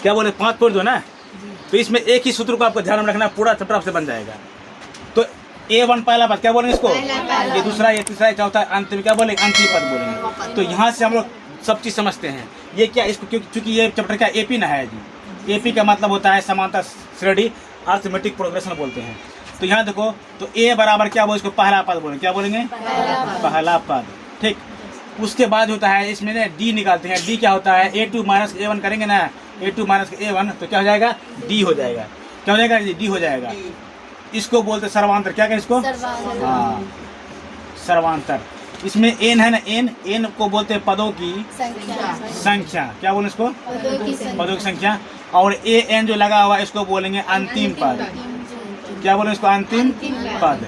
क्या बोले 5.2 ना, तो इसमें एक ही सूत्र को आपको ध्यान में रखना, पूरा चैप्टर आपसे बन जाएगा। तो A1 पहला पद क्या बोलेंगे इसको, ये दूसरा, ये तीसरा, ये चौथा, अंतिम क्या बोलेंगे, अंतिम पद बोलेंगे। तो यहाँ से हम लोग सब चीज़ समझते हैं। ये क्या, इसको क्योंकि ये चैप्टर क्या AP ना है जी, AP का मतलब होता है समांतर श्रेणी, अर्थमेटिक प्रोग्रेशन बोलते हैं। तो यहाँ देखो, तो A बराबर क्या बोले, इसको पहला पद बोलेंगे, क्या बोलेंगे, पहला पद, ठीक। उसके बाद होता है इसमें ना D निकालते हैं। D क्या होता है, A2 माइनस A1 करेंगे ना, A2 माइनस A1 तो क्या हो जाएगा, D हो जाएगा। क्या हो जाएगा, D हो जाएगा। इसको बोलते सर्वांतर, क्या कहें इसको, हाँ सर्वांतर। इसमें n है ना, n को बोलते हैं पदों की संख्या, क्या बोले इसको, पदों की संख्या। और an जो लगा हुआ है इसको बोलेंगे अंतिम पद, क्या बोलेंगे इसको, अंतिम पद।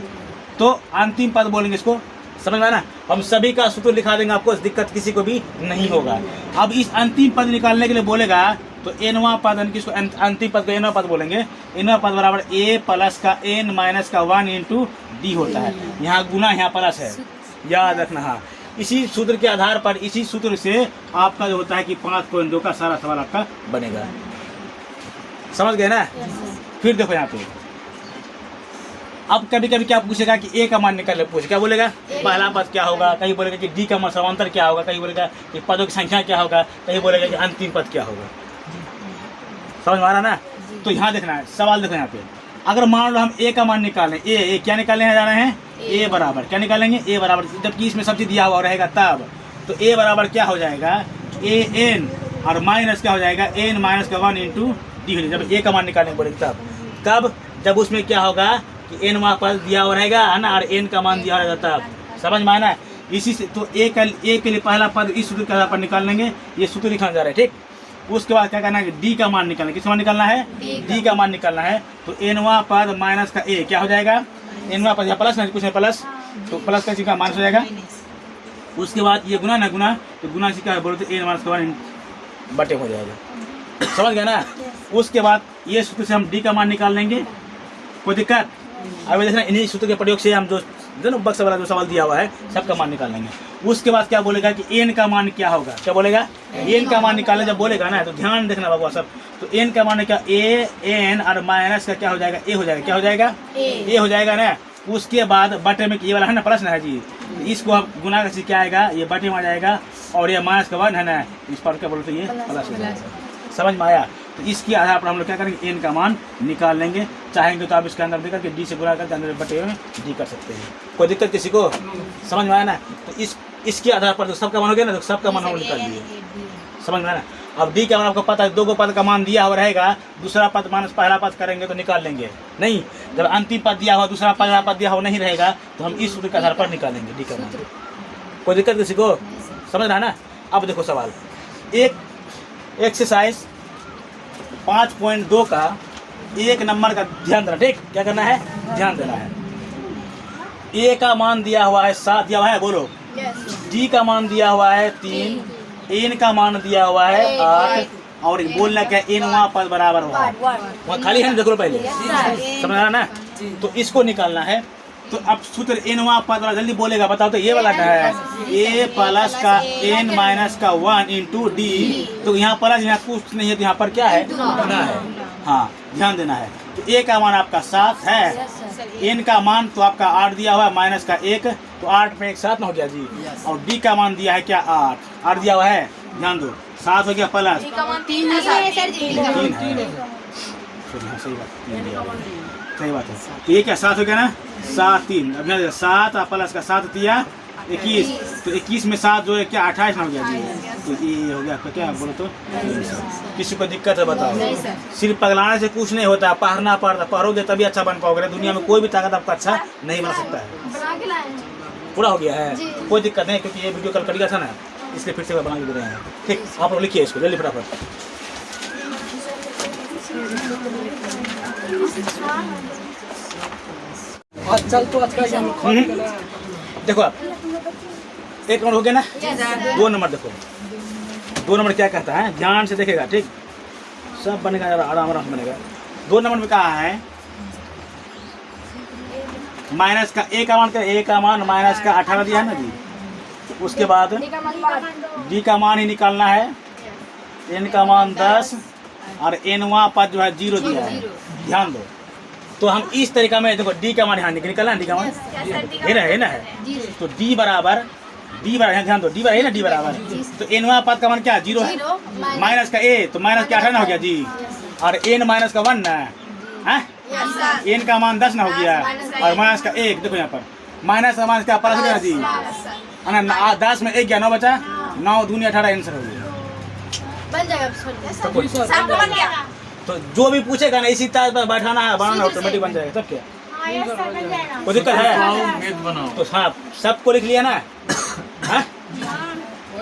तो अंतिम पद बोलेंगे इसको, समझ में आया ना। हम सभी का सूत्र लिखा देंगे आपको, दिक्कत किसी को भी नहीं होगा। अब इस अंतिम पद निकालने के लिए बोलेगा तो nवां पद, यानी कि इसको अंतिम पद को nवां पद बोलेंगे। nवां पद बराबर a प्लस का n माइनस का 1 इंटू d होता है। यहाँ गुना, यहाँ प्लस है, याद रखना। हाँ, इसी सूत्र के आधार पर, इसी सूत्र से आपका जो होता है कि 5.2 का सारा सवाल आपका बनेगा। समझ गए ना। फिर देखो यहाँ पे, अब कभी कभी क्या पूछेगा कि A का मान निकाल पूछे, क्या बोलेगा, पहला पद क्या होगा, कहीं बोलेगा कि D का मान समांतर क्या होगा, कहीं बोलेगा कि पदों की संख्या क्या होगा, कहीं बोलेगा कि अंतिम पद क्या होगा। समझ में आ रहा ना। तो यहाँ देखना है, सवाल देखो यहाँ पे, अगर मान लो हम A का मान निकालें, A क्या निकालने जा रहे हैं, A बराबर क्या निकालेंगे, A बराबर, जबकि इसमें सब चीज दिया हुआ रहेगा तब, तो A बराबर क्या हो जाएगा, AN और माइनस क्या हो जाएगा, n माइनस का 1 इंटू D हो जाएगा। जब A का मान निकालने बोलेंगे तब जब उसमें क्या होगा कि n वहाँ पर दिया हुआ रहेगा, है ना, और n का मान दिया रहेगा तब। समझ में आना है। इसी से तो A के लिए पहला पद इस सूत्र के आधार पर निकाल लेंगे, ये सूत्र लिखा जा रहा है, ठीक। उसके बाद क्या करना है, D का मान निकालना, किस मान निकालना है, D का मान निकालना है। तो nवां पद माइनस का A क्या हो जाएगा, nवां पद, या प्लस ना, कुछ है प्लस, तो प्लस का का माइनस हो जाएगा। उसके बाद ये गुना ना, गुना तो गुना से क्या बोलते, n माइनस का 1 बटे हो जाएगा। समझ गया ना। उसके बाद ये सूत्र से हम D का मान निकाल लेंगे, कोई दिक्कत। अब देखना, इन्हीं सूत्र के प्रयोग से हम जो बक्स वाला जो सवाल दिया हुआ है सबका मान निकाल लेंगे। उसके बाद क्या बोलेगा कि n का मान क्या होगा, क्या बोलेगा, n का मान निकालने जब बोलेगा ना, तो ध्यान देखना बाबू सब। तो n का मान क्या, a n और माइनस का क्या हो जाएगा, a हो जाएगा, क्या हो जाएगा, a हो जाएगा ना। उसके बाद बटे में ये वाला है ना, प्लस ना है जी, इसको अब गुना का क्या आएगा, ये बटे में आ जाएगा, और ये माइनस का 1 है ना, इस पर क्या बोलते ये प्लस हो जाएगा। समझ में आया। तो इसके आधार पर हम लोग क्या करेंगे, n का मान निकाल लेंगे। चाहेंगे तो आप इसके अंदर देकर के D से गुणा करके अंदर बटे में D कर सकते हैं, कोई दिक्कत किसी को। समझ में आया ना। तो इसके आधार पर तो सबका मान हो गया ना, तो सबका मान हम निकाल दिए। समझ में आया ना। अब D का मान आपको पता है, 2 पद का मान दिया हुआ रहेगा, दूसरा पद माइनस पहला पद करेंगे तो निकाल लेंगे नहीं। जब अंतिम पद दिया हुआ, दूसरा पहला पद दिया हुआ नहीं रहेगा, तो हम इस सूत्र के आधार पर निकालेंगे D का मान। कोई दिक्कत किसी को, समझ रहा है ना। अब देखो सवाल, एक एक्सरसाइज 5.2 का 1 नंबर का ध्यान देना, ठीक। क्या करना है, ध्यान देना है। A का मान दिया हुआ है 7 दिया हुआ है, बोलो। D का मान दिया हुआ है 3, n का मान दिया हुआ है 8, और बोलना क्या, nवां पद बराबर हुआ, वहाँ खाली है ना, देख लो पहले, समझ रहा ना। तो इसको निकालना है। तो अब सूत्र nवां पद वाला जल्दी बोलेगा, बताओ तो ये वाला क्या है, a प्लस का n माइनस का 1 इंटू D। तो यहाँ प्लस, यहाँ कुछ नहीं है, तो यहाँ पर क्या है, गुना है। हाँ, ध्यान देना है। तो a का मान आपका 7 है, n का मान तो आपका 8 दिया हुआ है, माइनस का 1, तो 8 में 1 7 ना हो गया जी। और D का मान दिया है क्या, 8 दिया हुआ है, ध्यान दो, 7 हो गया, प्लस 3 है, सही बात है। तो ये क्या 7 हो गया ना, 7 3, अब यहाँ 7 प्लस का 7 दिया 21, तो 21 में 7 जो है क्या 28 ना हो गया जी। तो ये हो गया क्या, बोलो तो। किसी को दिक्कत है बताओ। सिर्फ पगलाने से कुछ नहीं होता, पढ़ना पड़ता, पढ़ोगे तभी अच्छा बन पाओगे। दुनिया में कोई भी ताकत आपका अच्छा नहीं बना सकता है। पूरा हो गया है, कोई दिक्कत नहीं, क्योंकि ये वीडियो कल करेगा था ना, इसलिए फिर से बना के दे रहे हैं, ठीक। आप लोग लिखिए इसको जल्दी फटाफट। चल तो आज का देखो आप, 1 नंबर हो गया ना, 2 नंबर देखो, 2 नंबर क्या कहता है, ध्यान से देखेगा, ठीक। सब बनेगा, आराम आराम बनेगा। 2 नंबर में कहा है माइनस का A का मान, क्या A का मान माइनस का 18 दिया है ना जी। उसके बाद D का मान ही निकालना है, n का मान 10 और एनवा पद जो है 0 दिया है, ध्यान दो। तो हम इस तरीका में देखो डी का मान यहाँ निकलना, डी का मान है ना है। तो डी बराबर यहाँ ध्यान दो, डी बराबर है ना, डी बराबर। तो एनवा पद का मान क्या 0 है, माइनस का ए, तो माइनस का 8 ना हो गया जी, और एन माइनस का 1 ना है, एन का मान 10 ना हो गया, और माइनस का 1, देखो यहाँ पर माइनस का माइनस का प्लस गया जी, है ना। 10 में 1 गया, 9 बचा, 9 दूनी 18 आंसर हो गया। तो जो भी पूछेगा ना इसी तरह पर बैठाना है, बनाना ऑटोमेटिक बन जाएगा। तब क्या कोई दिक्कत है? तो हाँ सबको लिख लिया ना।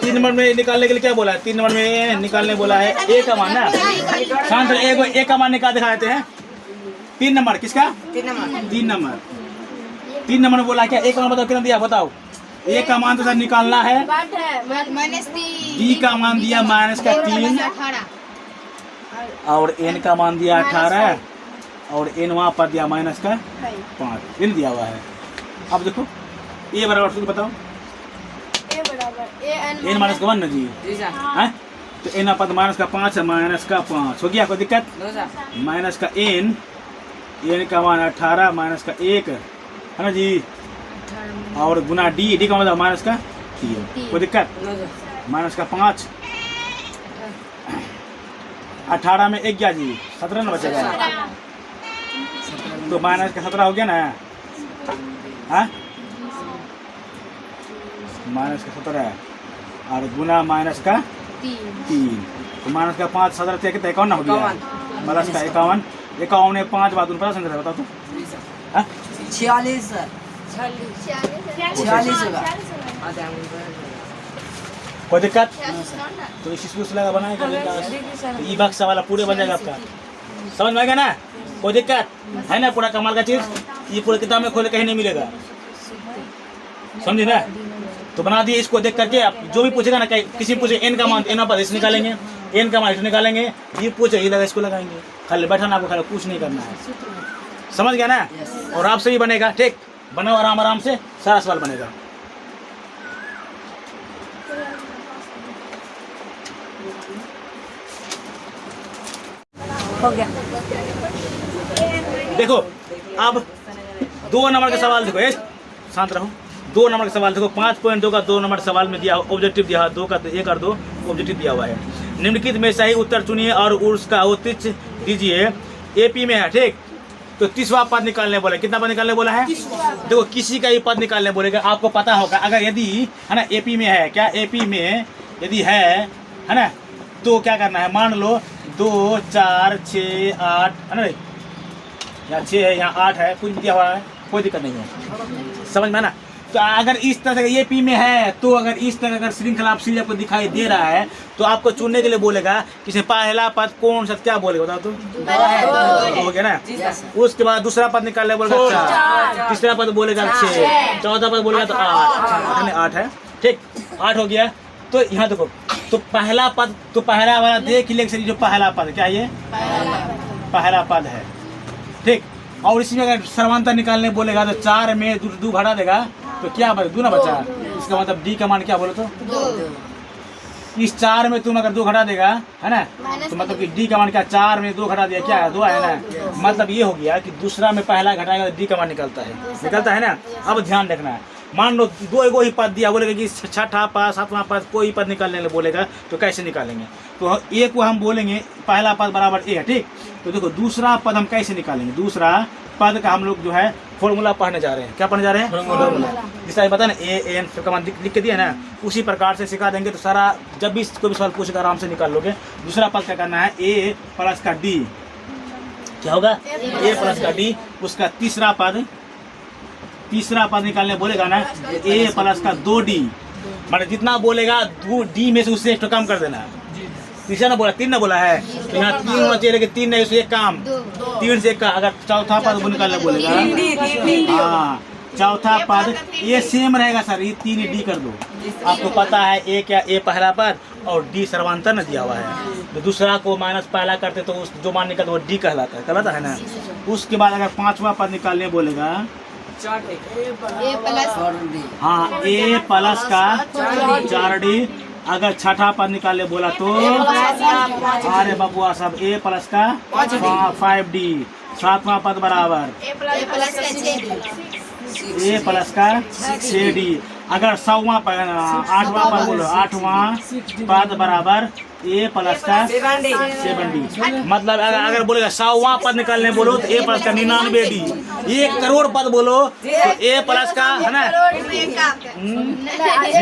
3 नंबर में निकालने के लिए क्या बोला है? 3 नंबर में निकालने बोला है ए का मान ना। शांत ए का मान निकाल दिखा देते हैं। 3 नंबर किसका? 3 नंबर। 3 नंबर में बोला क्या? ए का मान बताओ, कितना दिया बताओ। ए का मान तो सर निकालना है, डी का मान दिया माइनस का 3, और एन का मान दिया 18, और एन वहाँ पर दिया माइनस का 5, इन दिया हुआ है। अब देखो ए बराबर तुम बताओ, एन माइनस का 1 ना जी, तो एन पद माइनस का 5 है, माइनस का 5 हो गया, कोई दिक्कत? माइनस का एन का मान 18 माइनस का 1 है ना जी, और गुना डी का मतलब माइनस का 3, कोई दिक्कत? माइनस का 5, 18 में 1 गया जी, 17 ना बचेगा, तो माइनस का 17 हो गया ना, हाँ माइनस का 17 और गुना माइनस का 3, तो माइनस का 5 17 कितना 51 हो गया, प्लस का 51, 51 में 5 बात 49 संख्या बताओ तो 46 कोई दिक्कत? तो इसी सिलसिला का बनाएगा तो ई बक्सा वाला पूरे बन जाएगा आपका, समझ में आएगा ना? कोई दिक्कत है ना? पूरा कमाल का चीज, ये पूरे किताब में खोले कहीं नहीं मिलेगा, समझे ना? तो बना दिए इसको देख करके। आप जो भी पूछेगा ना, किसी पूछे एन का मान, एन पर इस निकालेंगे, एन का मान इस निकालेंगे, ये पूछे ये लगा इसको लगाएंगे, खाली बैठाना आपको, खाली कुछ नहीं करना है, समझ गया ना? और आपसे भी बनेगा, ठीक? बनाओ आराम आराम से, सारा सवाल बनेगा। हो गया। देखो अब 2 नंबर का सवाल देखो, शांत रहो। 2 नंबर का सवाल देखो, 5.2 का 2 नंबर सवाल में दिया ऑब्जेक्टिव दिया, 2 का 1 और 2 ऑब्जेक्टिव दिया हुआ है। निम्नलिखित में सही उत्तर चुनिए और उसका औचित्य दीजिए। एपी में है, ठीक? तो 30वां पद निकालने बोला, कितना पद निकालने बोला है? देखो किसी का ही पद निकालने बोलेगा, आपको पता होगा। अगर यदि है ना एपी में है, क्या एपी में यदि है ना, तो क्या करना है? मान लो 2 4 6 8 है ना, यहाँ 6 है, यहाँ 8 है, कुछ भी दिया हुआ है, कोई दिक्कत नहीं है, समझ में ना? तो अगर इस तरह से एपी में है, तो अगर इस तरह अगर श्रृंखला आपसी आपको दिखाई दे रहा है, तो आपको चुनने के लिए बोलेगा कि पहला पद कौन सा क्या बोलेगा बताओ तो? हो गया ना? उसके बाद दूसरा पद निकालने बोलेगा 4, तीसरा पद बोलेगा 6, चौथा पद बोलेगा तो 8 है, ठीक? 8 हो गया। तो यहाँ देखो, तो पहला पद, तो पहला वाला देख ही लेकिन जो पहला पद क्या ये पहला पद है, ठीक? और इसमें अगर समांतर निकालने बोलेगा तो 4 में 2 घटा देगा, तो क्या बचा? 2 ना बचा, इसका मतलब डी का मान क्या बोले तो 2। इस 4 में तुम अगर 2 घटा देगा, है ना, तो मतलब कि डी का मान क्या? 4 में 2 घटा दिया, क्या है? 2 है ना। मतलब ये हो गया कि दूसरा में पहला घटाएगा तो डी का मान निकलता है ना। अब ध्यान रखना है, मान लो 2 ही पद दिया, बोलेगा कि 6ठा पद 7वां पद कोई पद निकालने के लिए बोलेगा, तो कैसे निकालेंगे? तो ए को हम बोलेंगे पहला पद बराबर ए है, ठीक? तो देखो दूसरा पद हम कैसे निकालेंगे? दूसरा पद का हम लोग जो है फॉर्मूला पढ़ने जा रहे हैं। क्या पढ़ने जा रहे हैं? फॉर्मूला। जिसका पता ना ए एन का मान लिख के दिया ना, उसी प्रकार से सिखा देंगे, तो सारा जब भी कोई भी सवाल पूछेगा आराम से निकाल लोगे। दूसरा पद क्या करना है? ए प्लस का डी, क्या होगा? ए प्लस का डी। उसका तीसरा पद निकालने बोलेगा ना, ए प्लस का 2d, मतलब जितना बोलेगा 2d में से उससे 1 कम कर देना। तीसरा ना बोला, 3 ना बोला है, तो यहाँ 3 होना चाहिए, लेकिन 3 नहीं, उससे 1 काम, 3 से 1 का। अगर चौथा पद निकालने बोलेगा, हाँ चौथा पद ये सेम रहेगा सर, ये 3d कर दो। आपको पता है ए क्या? ए पहला पद और डी सर्वांतर न दिया हुआ है, तो दूसरा को माइनस पहला करते तो उस जो मान निकलता वो डी कहलाता है ना। उसके बाद अगर 5वां पद निकालने बोलेगा, हाँ ए प्लस का 4d अगर छठा पद निकालने बोला तो अरे बबुआ सब ए प्लस का 5D, सातवां पद बराबर ए प्लस का 6D। अगर 100वां पद 8वां पद बोलो, 8वां पद बराबर ए प्लस का 7D। मतलब अगर बोलेगा 100वां पद निकालने बोलो तो ए प्लस का 99D। 1 करोड़ पद बोलो तो ए प्लस का है ना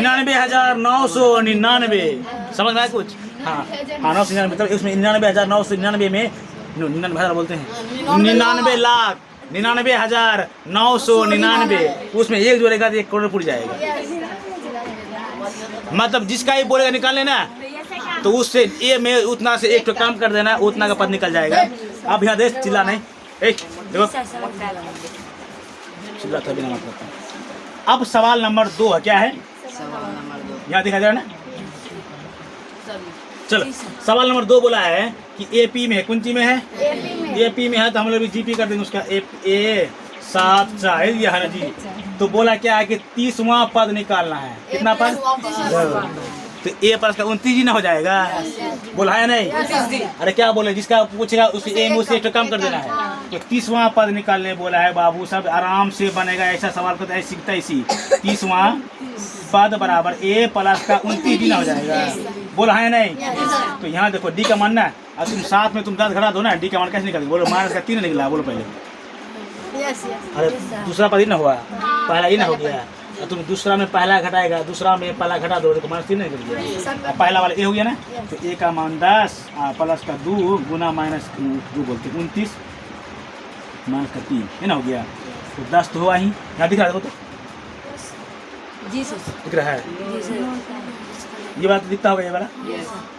99,999। समझ में आया कुछ? हाँ 999, मतलब उसमें 99,999 में 99,000 बोलते हैं, 99 लाख 99,999, उसमें एक जोड़ेगा तो 1 करोड़ पूरी जाएगा। मतलब जिसका ही बोलेगा निकालने ना तो उससे ए में उतना से एक तो काम कर देना, उतना का पद निकल जाएगा। अब यहाँ देख चिल्ला नहीं, देखो चिल्ला तभी ना मतलब। अब सवाल नंबर 2 है, क्या है? यहाँ दिखा जाए ना, चलो सवाल नंबर 2 बोला है कि एपी में है, कौन सी में है? एपी में है, तो हम लोग भी जीपी कर देंगे उसका ए 7 चाहे यह है ना जी। तो बोला क्या है कि 30वां पद निकालना है। कितना पद? तो ए प्लस का 29 ही ना हो जाएगा, बोला है नहीं? अरे क्या बोले, जिसका पूछेगा उसे ए में उसे एक कम कर देना है। तो 30वां पद निकालने बोला है बाबू, सब आराम से बनेगा। ऐसा सवाल को ऐसे सीखता इसी 30वां पद बराबर ए प्लस का 29 ही ना हो जाएगा, बोला है नहीं? तो यहाँ देखो डी का मान ना, और तुम साथ में तुम 10 घटा दो ना, डी का मान कैसे निकल? बोलो माइनस का 3 निकला, बोलो पहले। अरे दूसरा पद ही ना हुआ, पहला ही ना हो गया। और तुम दूसरा में पहला घटाएगा, दूसरा में पहला घटा दो तो माइनस 3 निकल गया। पहला वाला ए हो गया ना, तो ए का मान 10 प्लस का 2 गुना माइनस 2 बोलते 29 माइनस का 3 है ना, हो गया। तो 10 तो हुआ ही, यहाँ दिख रहा है, देखो तो दिख रहा है, ये बात दिखता होगा ये वाला।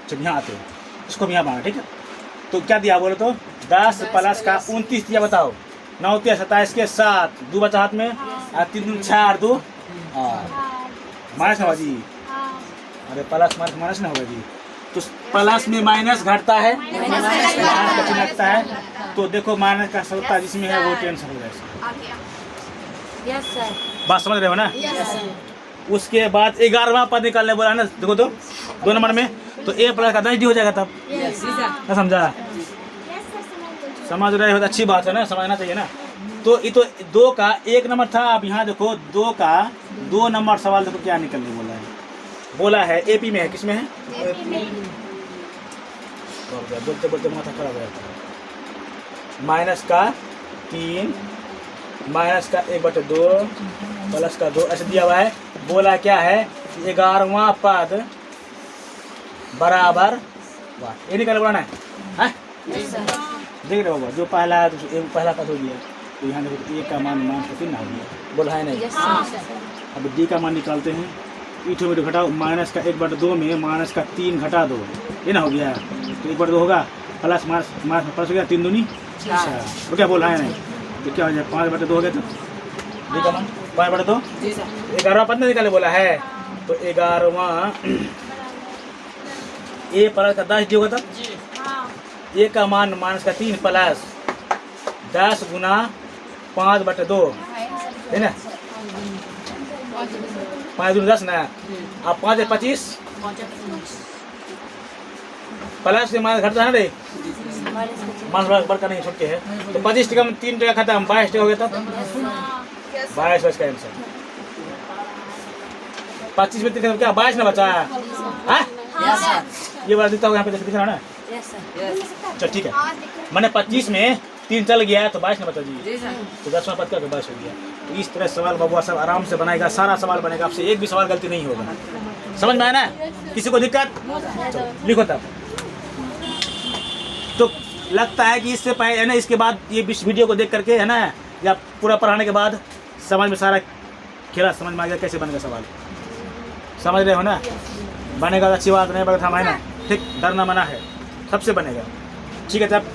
चलिए यहाँ आते हैं, इसको भी यहाँ माना, ठीक है। तो क्या दिया बोलो तो 10 प्लस का 29 दिया, बताओ 9 3 27 के 7, 2 बचा हाथ में, 3 2 6 8 2 माइनस ना होगा जी। अरे प्लस माइनस माइनस ना होगा जी। तो प्लस में माइनस घटता है, माइनस का चिन्ह लगता है। तो देखो माइनस का सत्ता जिसमें है वो टेंशन हो जाएगा। बात समझ रहे हो ना? उसके बाद 11वां पद निकालने बोला ना, देखो तो 2 नंबर में, तो ए प्लस का 10D हो जाएगा तब। क्या समझा? समझ रहे हो तो अच्छी बात है ना, समझना चाहिए ना। तो ये तो 2 का 1 नंबर था। अब यहाँ देखो 2 का 2 नंबर सवाल देखो क्या निकलने बोला है। बोला है एपी में है, किसमें है? बोलते बोलते माथा खराब हो जाता है। माइनस का 3 माइनस का 1/2 प्लस का 2 ऐसे दिया हुआ है। बोला क्या है 11वां पद बराबर ये निकल बोला है? देख रहे हो जो पहला है, तो पहला पद हो गया। तो यहाँ देखो ए का मान माइनस का 3 हो गया, बोला है नहीं? अब डी का मान निकालते हैं। इठो में घटाओ, माइनस का 1/2 में माइनस का 3 घटा दो, ये ना हो गया। तो 1/2 होगा, प्लस माइनस माइनस प्लस हो गया, 3 दूनी 4। तो क्या बोला है नहीं? तो क्या हो जाए 5/2 हो गया। तो डी का मान 5/2 11वां पद नहीं निकाले बोला है। तो 11वां ए प्लस का 10D होगा तब ए का मान माइनस का 3 प्लस 10 गुना 5/2 है ना, 5 दूनी 10 ना, अब 5 है 25 प्लस से माइनस घटता है ना रे, माइनस बढ़कर नहीं छोटे है। तो 25 टका में 3 टका खत्म, 22 टका हो गया तब 22 का आंसर। 25 में 3 क्या 22 ना बचा है? ये बात दिखता होगा यहाँ पे, दिख रहा है ना? चल ठीक है, मैंने 25 में 3 चल गया तो 22 ना बचा जी। तो 10वां पद का 22 हो गया। तो इस तरह सवाल बबुआ सब आराम से बनाएगा, सारा सवाल बनेगा, आपसे एक भी सवाल गलती नहीं होगा। समझ में आया ना? किसी को दिक्कत? लिखो तब। तो लगता है कि इससे पहले है ना, इसके बाद ये वीडियो को देख करके है ना, या पूरा पढ़ाने के बाद समझ में सारा खेला समझ में आ गया कैसे बनेगा सवाल। समझ रहे हो ना? बनेगा तो अच्छी बात, नहीं बनेगा तो हम है ना, ठीक, डरना मना है, सबसे बनेगा। ठीक है तब